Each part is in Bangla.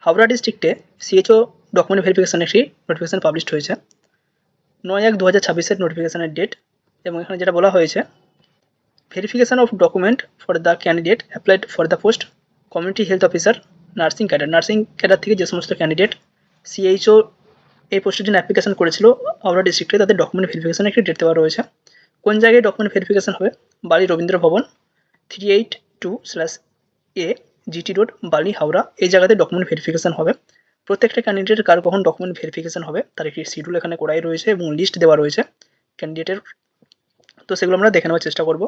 হাওড়া ডিস্ট্রিক্টে সিএইচও ডকুমেন্ট ভেরিফিকেশন একটি নোটিফিকেশন পাবলিশড হয়েছে 9/1/2026 নোটিফিকেশনের ডেট। এবং এখানে যেটা বলা হয়েছে, verification of document for the candidate applied for the post community health officer nursing cadre থেকে যে সমস্ত ক্যান্ডিডেট সিএইচও এই পোস্টের জন্য অ্যাপ্লিকেশন করেছিল হাওড়া ডিস্ট্রিক্টে, তাদের ডকুমেন্ট ভেরিফিকেশনের একটি ডেট দেওয়া রয়েছে। কোন জায়গায় ডকুমেন্ট ভেরিফিকেশন হবে? বালি রবীন্দ্র ভবন 382/A জিটি রোড, বালি, হাওড়া, এই জায়গাতে ডকুমেন্ট ভেরিফিকেশন হবে। প্রত্যেকটা ক্যান্ডিডেটের কার কখন ডকুমেন্ট ভেরিফিকেশন হবে তার একটি শিডিউল এখানে করাই রয়েছে এবং লিস্ট দেওয়া রয়েছে ক্যান্ডিডেটের। তো সেগুলো আমরা দেখে নেওয়ার চেষ্টা করব।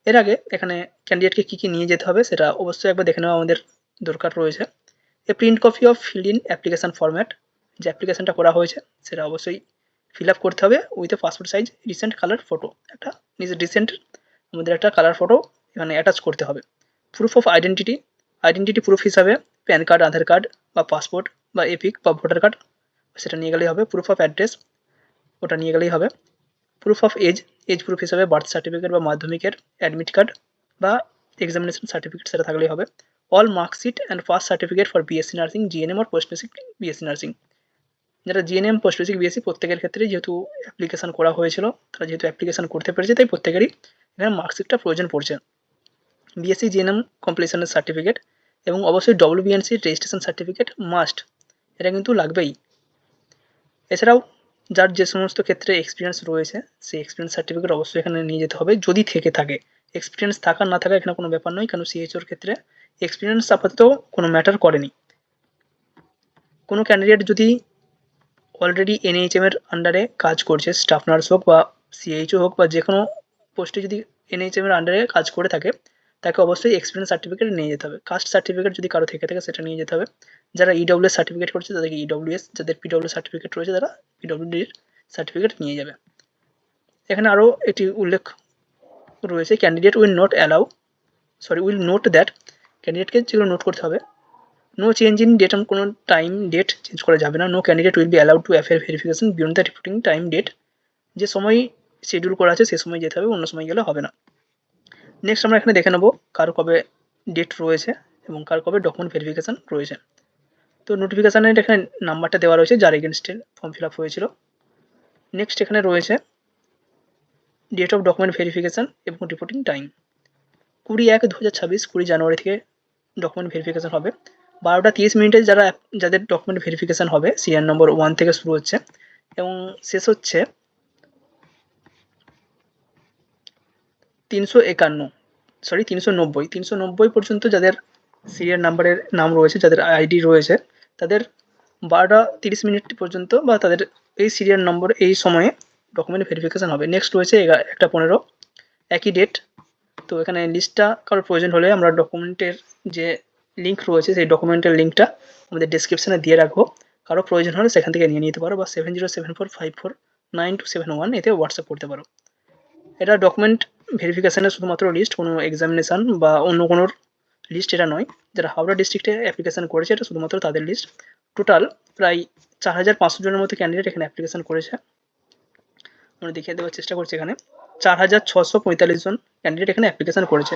এর আগে এখানে ক্যান্ডিডেটকে কী কী নিয়ে যেতে হবে সেটা অবশ্যই একবার দেখে নেওয়া আমাদের দরকার রয়েছে। A print copy of filled in application format, যে অ্যাপ্লিকেশনটা করা হয়েছে সেটা অবশ্যই ফিল আপ করতে হবে with a passport size recent colour photo, একটা নিজের রিসেন্ট আমাদের একটা কালার ফটো এখানে অ্যাটাচ করতে হবে। প্রুফ অফ আইডেন্টিটি প্রুফ হিসাবে প্যান কার্ড, আধার কার্ড বা পাসপোর্ট বা এপিক বা ভোটার কার্ড সেটা নিয়ে গেলেই হবে। প্রুফ অফ অ্যাড্রেস ওটা নিয়ে গেলেই হবে। প্রুফ অফ এজ প্রুফ হিসাবে বার্থ সার্টিফিকেট বা মাধ্যমিকের অ্যাডমিট কার্ড বা এক্সামিনেশন সার্টিফিকেট সেটা থাকলেই হবে। All marksheet and pass certificate for BSc nursing, GNM আর পোস্ট বেসিক বিএসসি নার্সিং, যারা জিএনএম পোস্ট বেসিক বিএসসি প্রত্যেকের ক্ষেত্রে যেহেতু অ্যাপ্লিকেশন করা হয়েছিল, তারা যেহেতু অ্যাপ্লিকেশন করতে পেরেছে তাই প্রত্যেকেরই এখানে মার্কশিটটা প্রয়োজন পড়ছে। বিএসসি জিএনএম কমপ্লিশনের সার্টিফিকেট এবং অবশ্যই ডব্লিউবিএনসি রেজিস্ট্রেশন সার্টিফিকেট মাস্ট, এটা কিন্তু লাগবেই। এছাড়াও যার যে সমস্ত ক্ষেত্রে এক্সপিরিয়েন্স রয়েছে সেই এক্সপিরিয়েন্স সার্টিফিকেট অবশ্যই এখানে নিয়ে যেতে হবে যদি থেকে থাকে। এক্সপিরিয়েন্স থাকা না থাকা এখানে কোনো ব্যাপার নয়, কারণ সিএইচওর ক্ষেত্রে এক্সপিরিয়েন্স আপাতত কোনো ম্যাটার করেনি। কোনো ক্যান্ডিডেট যদি অলরেডি এনএইচএম এর আন্ডারে কাজ করছে, স্টাফ নার্স হোক বা সিএইচও হোক বা যে কোনো পোস্টে যদি এনএইচএম এর আন্ডারে কাজ করে থাকে, তাকে অবশ্যই এক্সপিরিয়েন্স সার্টিফিকেট নিয়ে যেতে হবে। কাস্ট সার্টিফিকেট যদি কারো থেকে থাকে সেটা নিয়ে যেতে হবে। যারা ইডব্লিউএস সার্টিফিকেট করছে তাদেরকে ইডব্লিউএস, যাদের পিডব্লিউ সার্টিফিকেট রয়েছে তারা পিডব্লিউডির সার্টিফিকেট নিয়ে যাবে। এখানে আরও এটি উল্লেখ রয়েছে, ক্যান্ডিডেট উইল নোট দ্যাট, ক্যান্ডিডেটকে যেগুলো নোট করতে হবে, নো চেঞ্জ ইন ডেট, কোনো টাইম ডেট চেঞ্জ করা যাবে না। No candidate will be allowed to affair verification beyond the reporting time date, যে সময় শিডিউল করা আছে সে সময় যেতে হবে, অন্য সময় গেলে হবে না। নেক্সট আমরা এখানে দেখে নেব কার কবে ডেট রয়েছে এবং কার কবে ডকুমেন্ট ভেরিফিকেশান রয়েছে। তো নোটিফিকেশানের এখানে নাম্বারটা দেওয়া রয়েছে যার এগেনস্টে ফর্ম ফিল আপ হয়েছিল। নেক্সট এখানে রয়েছে ডেট অফ ডকুমেন্ট ভেরিফিকেশান এবং রিপোর্টিং টাইম। 20/1/2026 20 জানুয়ারি থেকে ডকুমেন্ট ভেরিফিকেশান হবে। 12টা 30 যাদের ডকুমেন্ট ভেরিফিকেশান হবে সিরিয়াল নম্বর 1 থেকে শুরু হচ্ছে এবং শেষ হচ্ছে 390 পর্যন্ত যাদের সিরিয়াল নাম্বারের নাম রয়েছে, যাদের আইডি রয়েছে, তাদের 12টা 30 পর্যন্ত বা তাদের এই সিরিয়াল নম্বর এই সময়ে ডকুমেন্ট ভেরিফিকেশান হবে। নেক্সট রয়েছে 1টা 15 একই ডেট। তো এখানে লিস্টটা কারোর প্রয়োজন হলে আমরা ডকুমেন্টের যে লিঙ্ক রয়েছে সেই ডকুমেন্টের লিঙ্কটা আমাদের ডেসক্রিপশানে দিয়ে রাখবো, কারো প্রয়োজন হলে সেখান থেকে নিয়ে নিতে পারো বা 7074549271 এতে হোয়াটসঅ্যাপ করতে পারো। এটা ডকুমেন্ট ভেরিফিকেশানের শুধুমাত্র লিস্ট, কোনো এক্সামিনেশান বা অন্য কোনো লিস্ট এটা নয়। যারা হাওড়া ডিস্ট্রিক্টে অ্যাপ্লিকেশান করেছে এটা শুধুমাত্র তাদের লিস্ট। টোটাল প্রায় 4500 জনের মতো ক্যান্ডিডেট এখানে অ্যাপ্লিকেশান করেছে। আমরা দেখিয়ে দেওয়ার চেষ্টা করছি, এখানে 4645 জন ক্যান্ডিডেট এখানে অ্যাপ্লিকেশান করেছে।